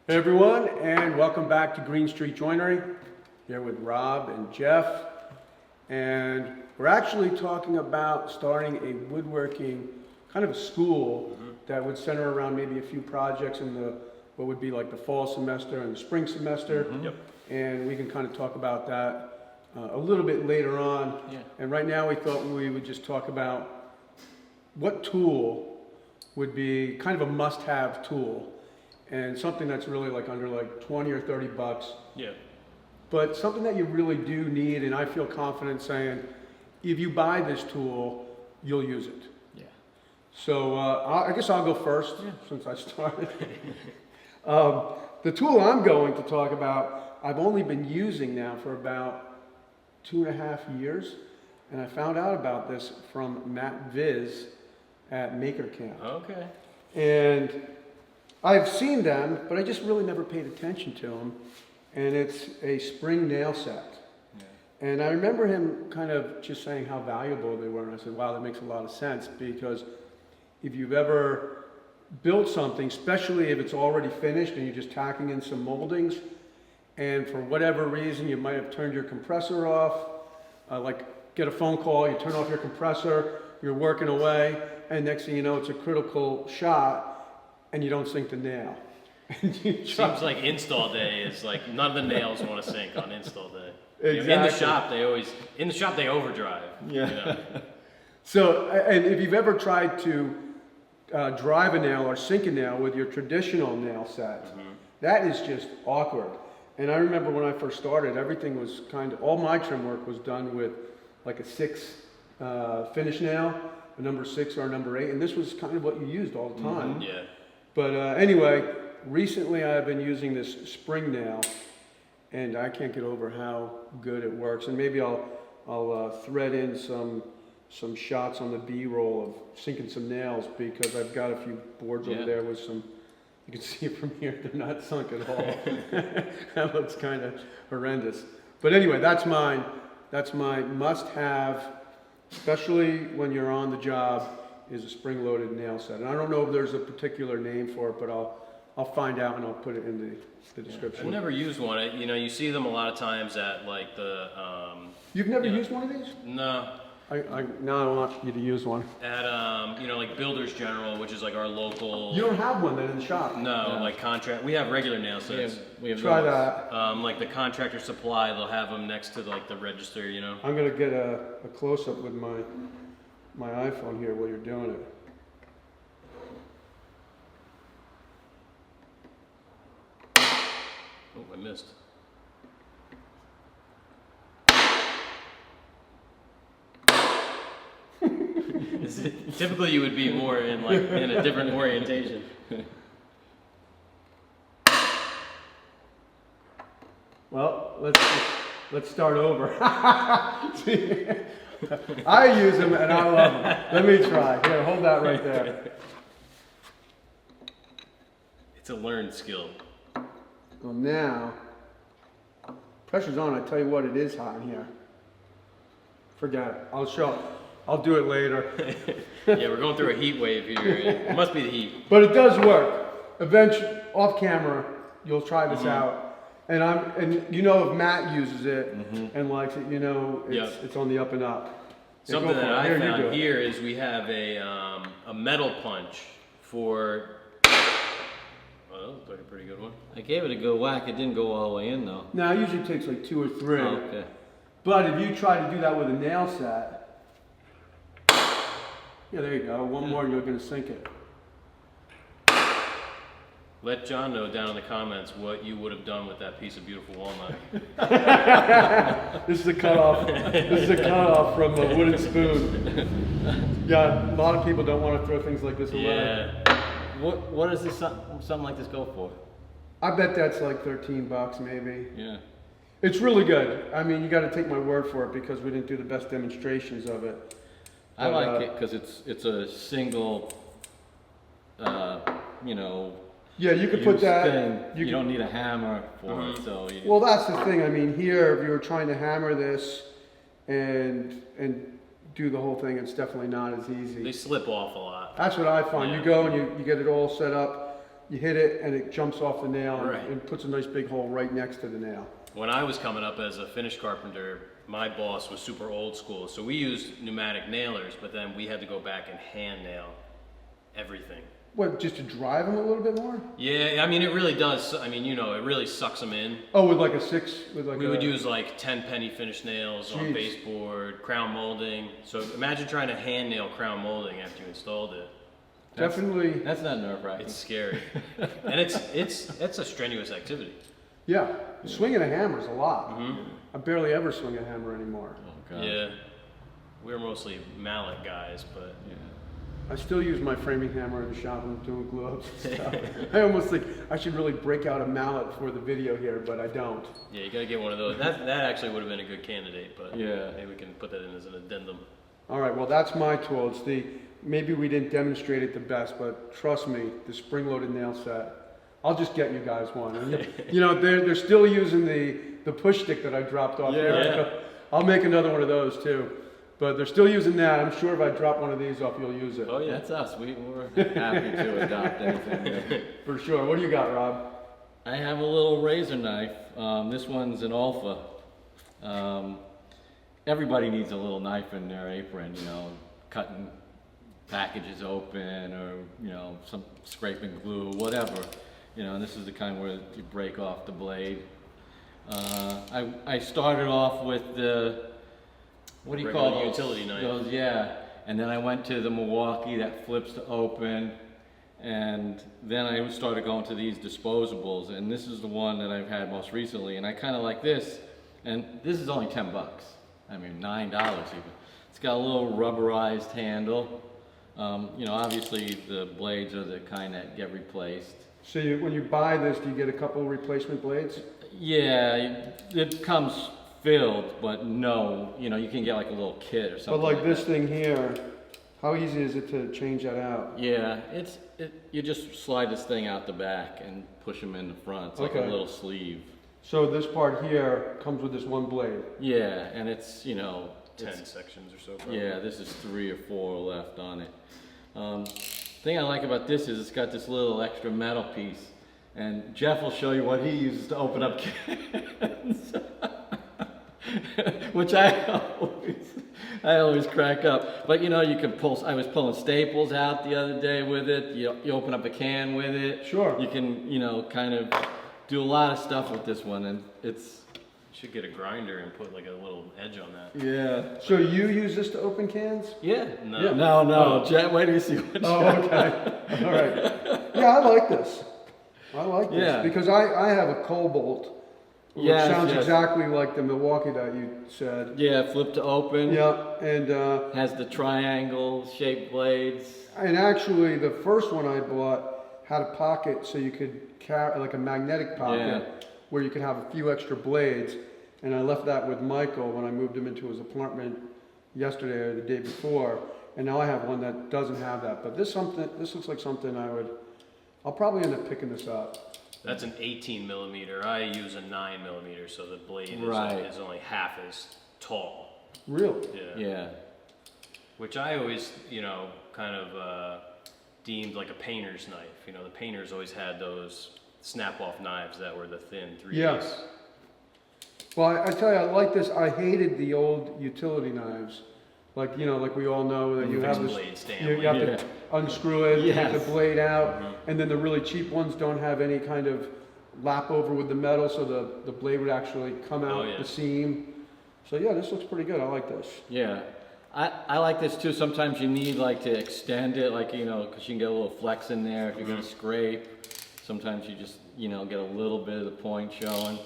Hey everyone, and welcome back to Green Street Joinery. Here with Rob and Jeff, and we're actually talking about starting a woodworking kind of a school that would center around maybe a few projects in the what would be like the fall semester and the spring semester. Yep. And we can kind of talk about that a little bit later on. Yeah. And right now we thought we would just talk about what tool would be kind of a must-have tool. And something that's really like under like 20 or 30 bucks. Yeah. But something that you really do need, and I feel confident saying, if you buy this tool, you'll use it. Yeah. So I guess I'll go first since I started. The tool I'm going to talk about, I've only been using now for about 2.5 years. And I found out about this from Matt Viz at Maker Camp. Okay. And I've seen them, but I just really never paid attention to them. And it's a spring nail set. Yeah. And I remember him kind of just saying how valuable they were. And I said, wow, that makes a lot of sense, because if you've ever built something, especially if it's already finished and you're just tacking in some moldings, and for whatever reason you might have turned your compressor off, like get a phone call, you turn off your compressor, you're working away, and next thing you know, it's a critical shot, and you don't sink the nail. Seems like install day is like none of the nails want to sink on install day. Exactly. In the shop they overdrive. Yeah. You know? So, and if you've ever tried to drive a nail or sink a nail with your traditional nail set, that is just awkward. And I remember when I first started, everything was all my trim work was done with like a 6 finish nail, a number 6 or a number 8, and this was kind of what you used all the time. Yeah. But anyway, recently I've been using this spring nail, and I can't get over how good it works. And maybe I'll thread in some shots on the B-roll of sinking some nails, because I've got a few boards over there with some. You can see it from here; they're not sunk at all. That looks kind of horrendous. But anyway, that's mine. That's my must-have, especially when you're on the job, is a spring-loaded nail set. And I don't know if there's a particular name for it, but I'll find out and I'll put it in the description. I've never used one. You know, you see them a lot of times at like the. You've never used one of these? No. Now I want you to use one. At like Builders General, which is like our local. You don't have one then in the shop? No, like contract. We have regular nail sets. We have Try those. that. Like the contractor supply, they'll have them next to like the register. You know. I'm gonna get a close-up with my iPhone here while you're doing it. Oh, I missed. Typically, you would be more in a different orientation. Well, let's start over. See, I use them and I love them. Let me try. Here, hold that right there. It's a learned skill. Well, now pressure's on. I tell you what, it is hot in here. Forget it. I'll do it later. Yeah, we're going through a heat wave here. It must be the heat. But it does work. Eventually, off camera, you'll try this out. And you know, if Matt uses it and likes it, you know it's on the up and up. Something that I found here is we have a metal punch for. Well, that looks like a pretty good one. I gave it a good whack. It didn't go all the way in though. Now, it usually takes like 2 or 3. Oh, okay. But if you try to do that with a nail set, yeah, there you go. One more, you're going to sink it. Let John know down in the comments what you would have done with that piece of beautiful walnut. This is a cutoff. This is a cutoff from a wooden spoon. Yeah, a lot of people don't want to throw things like this away. Yeah. What does this something like this go for? I bet that's like 13 bucks maybe. Yeah. It's really good. I mean, you got to take my word for it, because we didn't do the best demonstrations of it. I like it because it's a single, you know. Yeah, you could put that. Thing. You don't need a hammer for it, so. Well, that's the thing. I mean, here, if you were trying to hammer this and do the whole thing, it's definitely not as easy. They slip off a lot. That's what I find. Yeah. You go and you get it all set up you hit it and it jumps off the nail Right. and puts a nice big hole right next to the nail. When I was coming up as a finish carpenter, my boss was super old school, so we used pneumatic nailers, but then we had to go back and hand nail everything. What, just to drive them a little bit more? Yeah, I mean, it really does. I mean, you know, it really sucks them in. Oh, with like a 6, with like We would use like 10 penny finish nails on Jeez. baseboard, crown molding. So imagine trying to hand nail crown molding after you installed it. Definitely, That's not nerve-wracking. It's scary. And it's a strenuous activity. yeah. Swinging a hammer's a lot. Mm-hmm. I barely ever swing a hammer anymore. Oh, God. Yeah. We're mostly mallet guys, but Yeah. I still use my framing hammer in the shop when I'm doing gloves and stuff. I almost think I should really break out a mallet for the video here, but I don't. yeah, you gotta get one of those. That actually would have been a good candidate, but Yeah. maybe we can put that in as an addendum. All right, well, that's my tool. It's maybe we didn't demonstrate it the best, but trust me, the spring-loaded nail set. I'll just get you guys one. And, you know, they're still using the push stick that I dropped off here. Yeah. I'll make another one of those too. But they're still using that. I'm sure if I drop one of these off, you'll use it. Oh yeah. That's us. We're happy to adopt anything. For sure. What do you got, Rob? I have a little razor knife. This one's an Alpha. Everybody needs a little knife in their apron, you know, cutting packages open or, you know, some scraping glue, whatever. You know, and this is the kind where you break off the blade. I started off with the, what do you call Regular those? utility knife. Those, yeah. And then I went to the Milwaukee that flips to open. And then I started going to these disposables, and this is the one that I've had most recently. And I kind of like this, and this is only $10. I mean, $9 even. It's got a little rubberized handle. You know, obviously the blades are the kind that get replaced. So when you buy this, do you get a couple replacement blades? Yeah, it comes filled, but no, you know, you can get like a little kit or something. But like this that. thing here, how easy is it to change that out? Yeah, you just slide this thing out the back and push them in the front. It's like Okay. a little sleeve. So this part here comes with this one blade. Yeah, and it's, you know, 10 sections or so. Probably. yeah, this is 3 or 4 left on it. Thing I like about this is it's got this little extra metal piece, and Jeff will show you what he uses to open up cans, which I always crack up. But you know, you can pull. I was pulling staples out the other day with it. You open up a can with it. Sure. You can, you know, kind of do a lot of stuff with this one, and it's. Should get a grinder and put like a little edge on that. Yeah. So you use this to open cans? Yeah. No. Yeah. No. Jeff, wait till you see what. Oh, okay. All right. Yeah, I like this. I like this Yeah. because I have a Cobalt, which Yes, sounds yes. exactly like the Milwaukee that you said. Yeah, flip to open. Yeah, and Has the triangle shaped blades. actually the first one I bought had a pocket so you could carry like a magnetic pocket where you could have a few extra blades. And I left that with Michael when I moved him into his apartment yesterday or the day before. And now I have one that doesn't have that. But this looks like something I'll probably end up picking this up. That's an 18 millimeter. I use a 9 millimeter, so the blade is only half as tall. Really? Yeah. Yeah. Which I always, you know, kind of deemed like a painter's knife. You know, the painters always had those snap-off knives that were the thin 3/8. Yes. Well, I tell you, I like this. I hated the old utility knives. Like, you know, like we all know that you have Fixed this, blade stand. you have to unscrew it, Yes. take the blade out, Mhm. and then the really cheap ones don't have any kind of lap over with the metal, so the blade would actually come out yeah. the seam. So yeah, this looks pretty good. I like this. Yeah. I like this too. Sometimes you need like to extend it, like, you know, because you can get a little flex in there if you're going to scrape. Sometimes you just, you know, get a little bit of the point showing.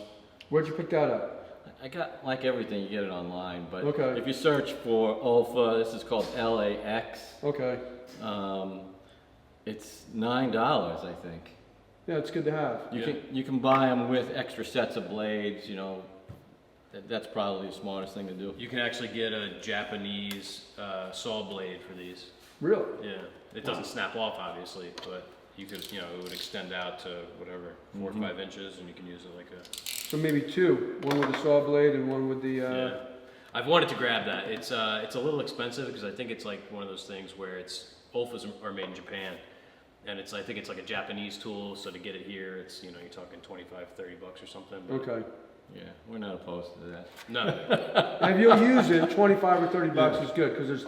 Where'd you pick that up? I got, like everything, you get it online, but Okay. if you search for Alpha, this is called LAX. Okay. It's $9, I think. Yeah, it's good to have. You can buy them with extra sets of blades, you know. That's probably the smartest thing to do. You can actually get a Japanese saw blade for these. Really? Yeah. It doesn't snap off, obviously, but you could, you know, it would extend out to whatever, 4 or 5 inches, and you can use it like a... So maybe two, one with the saw blade and one with the. Yeah, I've wanted to grab that. It's a little expensive because I think it's like one of those things where Olfas are made in Japan, And I think it's like a Japanese tool, so to get it here, it's, you're talking 25, 30 bucks or something. But Okay. Yeah, we're not opposed to that. no, If you'll use it, 25 or 30 bucks is good, because there's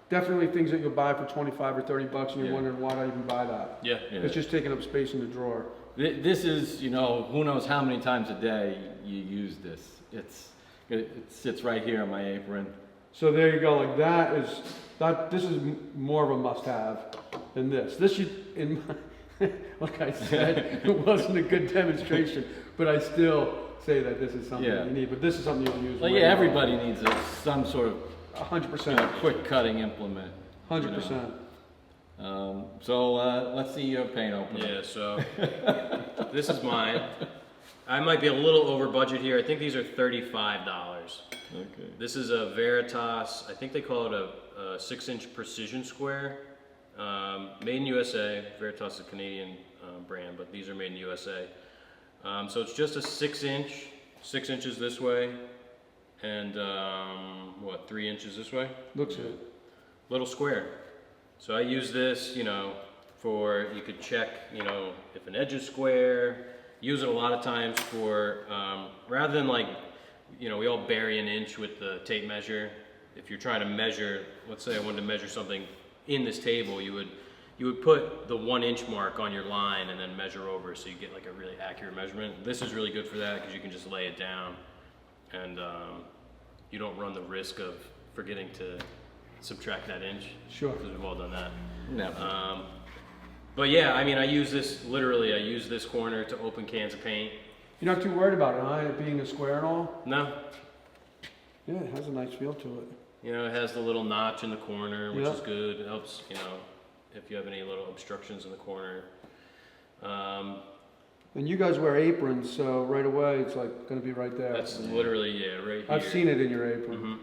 definitely things that you'll buy for 25 or 30 bucks, and you're wondering why did I even buy that. yeah. It's just taking up space in the drawer. This is, who knows how many times a day you use this. It sits right here on my apron. So there you go, like this is more of a must-have than this. This should, like I said, it wasn't a good demonstration, but I still say that this is something you need. But this is something you'll use. Well, yeah, everybody needs some sort of 100%. quick cutting implement. 100%. So let's see your paint opener. Yeah, so this is mine. I might be a little over budget here. I think these are $35. Okay. This is a Veritas, I think they call it a 6-inch precision square. Made in USA. Veritas is a Canadian brand, but these are made in USA. So it's just a 6-inch, 6 inches this way, and 3 inches this way? Looks good. Little square. So I use this, for, you could check, if an edge is square. Use it a lot of times for, rather than we all bury an inch with the tape measure. If you're trying to measure, let's say I wanted to measure something in this table, you would put the 1 inch mark on your line and then measure over, so you get like a really accurate measurement. This is really good for that because you can just lay it down, and you don't run the risk of forgetting to subtract that inch. Sure. Because we've all done that. Never. But yeah, I mean, I use this corner to open cans of paint. You're not too worried about it, huh? It being a square and all? No. Yeah, it has a nice feel to it. It has the little notch in the corner, which Yeah. is good. It helps, if you have any little obstructions in the corner. And you guys wear aprons, so right away it's like going to be right there. That's literally, right here. I've seen it in your apron. Mhm.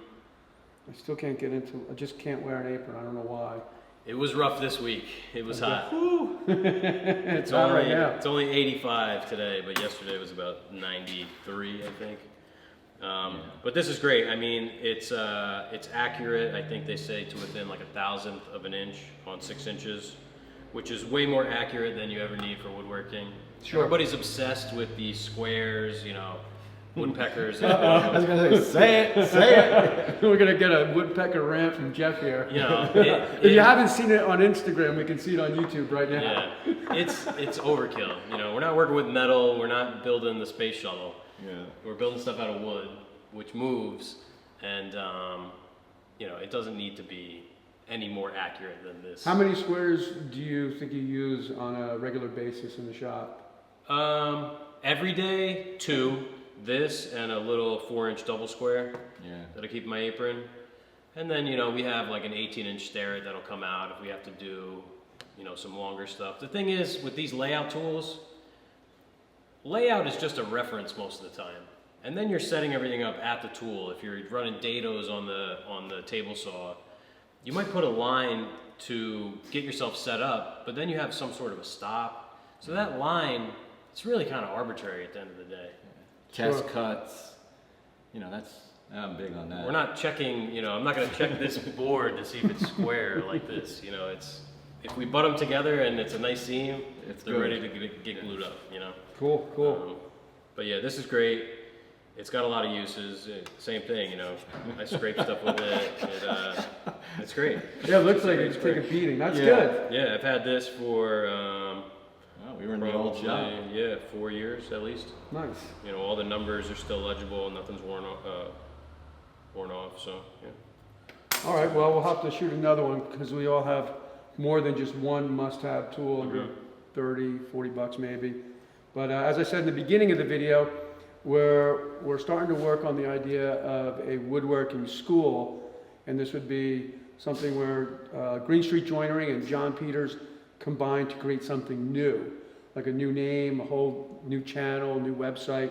I still can't get into. I just can't wear an apron. I don't know why. It was rough this week. It was hot. It's hot right now. It's only 85 today, but yesterday was about 93, I think. But this is great. I mean, it's accurate. I think they say to within like 1/1000th of an inch on 6 inches, which is way more accurate than you ever need for woodworking. Sure. Everybody's obsessed with these squares, woodpeckers. I was gonna say it. We're gonna get a woodpecker rant from Jeff here. It, If you haven't seen it on Instagram, we can see it on YouTube right now. yeah, it's overkill. We're not working with metal. We're not building the space shuttle. Yeah. We're building stuff out of wood, which moves, and it doesn't need to be any more accurate than this. How many squares do you think you use on a regular basis in the shop? Every day, 2. This and a little 4-inch double square that I keep in my apron. And then, we have like an 18-inch sterret that'll come out if we have to do, some longer stuff. The thing is, with these layout tools, layout is just a reference most of the time. And then you're setting everything up at the tool. If you're running dados on the table saw, you might put a line to get yourself set up, but then you have some sort of a stop. So that line, it's really kind of arbitrary at the end of the day. Test cuts. I'm big on that. We're not checking, I'm not going to check this board to see if it's square like this. If we butt them together and it's a nice seam, they're ready to get glued up, Cool. But yeah, this is great. It's got a lot of uses. Same thing, I scrape stuff with it. It's great. Yeah, it looks like it's take a beating. That's good. Yeah, I've had this for we were in the old shop. 4 years at least. Nice. All the numbers are still legible, nothing's worn off, so yeah. All right, well, we'll have to shoot another one because we all have more than just one must-have tool under 30, 40 bucks maybe. But as I said in the beginning of the video, we're starting to work on the idea of a woodworking school, and this would be something where Green Street Joinery and John Peters combine to create something new, like a new name, a whole new channel, new website.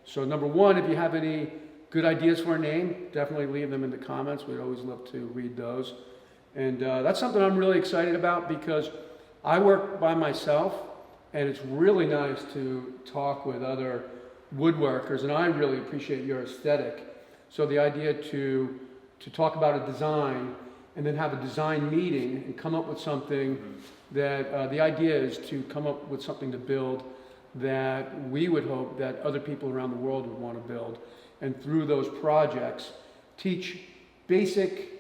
So number one, if you have any good ideas for a name, definitely leave them in the comments. We'd always love to read those. And that's something I'm really excited about because I work by myself, and it's really nice to talk with other woodworkers, and I really appreciate your aesthetic. So the idea to talk about a design and then have a design meeting and come up with something that, the idea is to come up with something to build that we would hope that other people around the world would want to build. And through those projects, teach basic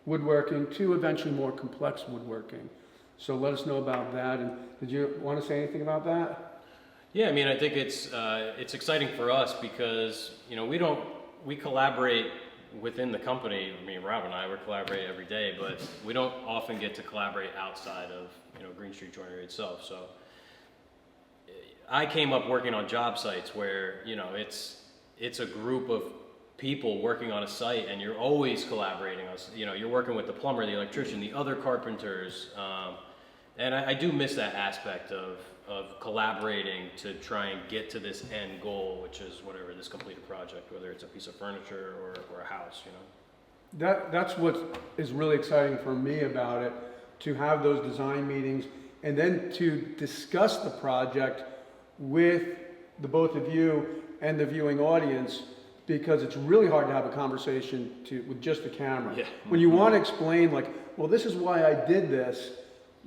woodworking to eventually more complex woodworking. So let us know about that. And did you want to say anything about that? Yeah, I mean, I think it's exciting for us because, you know, we collaborate within the company. I mean, Rob and I, we collaborate every day, but we don't often get to collaborate outside of, you know, Green Street Joinery itself. So I came up working on job sites where, you know, it's a group of people working on a site, and you're always collaborating. You know, you're working with the plumber, the electrician, the other carpenters, and I do miss that aspect of collaborating to try and get to this end goal, which is whatever this completed project, whether it's a piece of furniture or a house, you know. That's what is really exciting for me about it, to have those design meetings and then to discuss the project with the both of you and the viewing audience, because it's really hard to have a conversation with just the camera. Yeah. When you want to explain, like, well, this is why I did this,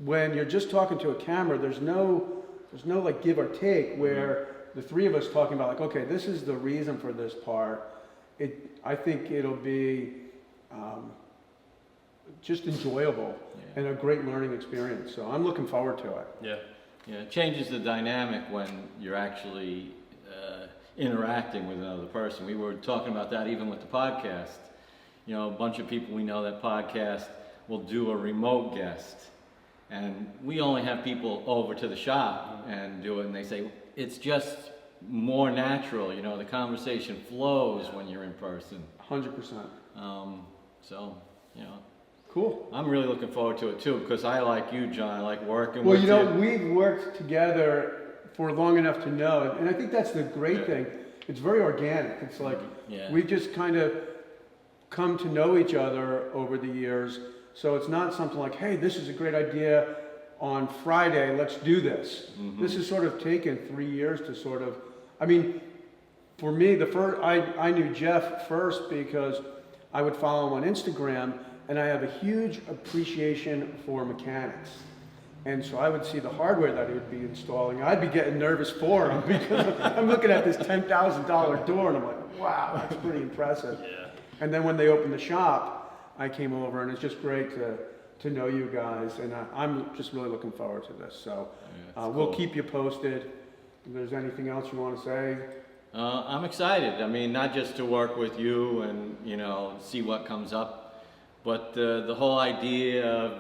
when you're just talking to a camera, there's no like give or take, where the three of us talking about like, okay, this is the reason for this part. I think it'll be just enjoyable and a great learning experience. So I'm looking forward to it. Yeah. Yeah, it changes the dynamic when you're actually interacting with another person. We were talking about that even with the podcast. You know, a bunch of people we know that podcast will do a remote guest. And we only have people over to the shop and do it, and they say, it's just more natural, you know, the conversation flows when you're in person. 100%. So, you know. Cool. I'm really looking forward to it too, because I like you, John, I like working Well, with you. you know, we've worked together for long enough to know, and I think that's the great thing. It's very organic. It's like we just kind of come to know each other over the years. So it's not something like, hey, this is a great idea on Friday, let's do this. This has sort of taken 3 years to sort of, I mean, for me, I knew Jeff first because I would follow him on Instagram, and I have a huge appreciation for mechanics. And so I would see the hardware that he would be installing. I'd be getting nervous for him because I'm looking at this $10,000 door and I'm like, wow, that's pretty impressive. Yeah. And then when they opened the shop, I came over, and it's just great to know you guys. And I'm just really looking forward to this. So we'll keep you posted. If there's anything else you want to say. I'm excited. I mean, not just to work with you and, you know, see what comes up, but the whole idea of,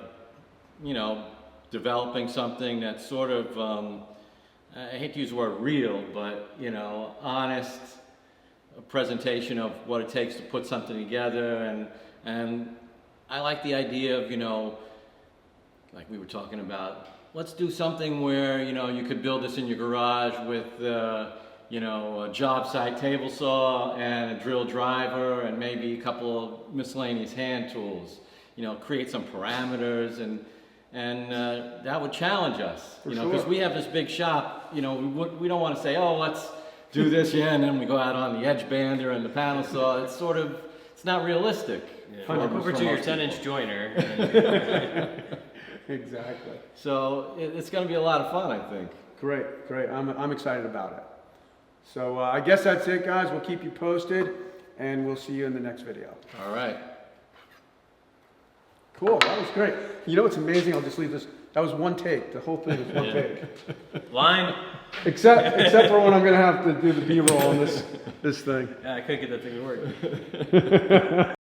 you know, developing something that's sort of, I hate to use the word real, but, you know, honest presentation of what it takes to put something together. And I like the idea of, you know, like we were talking about, let's do something where, you know, you could build this in your garage with, you know, a job site table saw and a drill driver and maybe a couple of miscellaneous hand tools. You know, create some parameters, and that would challenge us. You know, because we have this big shop. You know, we don't want to say, oh, let's do this, and then we go out on the edge bander and the panel saw. It's sort of, it's not realistic. Yeah. Over to your 10-inch joiner. Exactly. So it's going to be a lot of fun, I think. Great. I'm excited about it. So I guess that's it, guys. We'll keep you posted, and we'll see you in the next video. All right. Cool. That was great. You know what's amazing? I'll just leave this. That was one take. The whole thing was one take. Line. Except for when I'm going to have to do the B-roll on this thing. Yeah, I couldn't get that thing to work.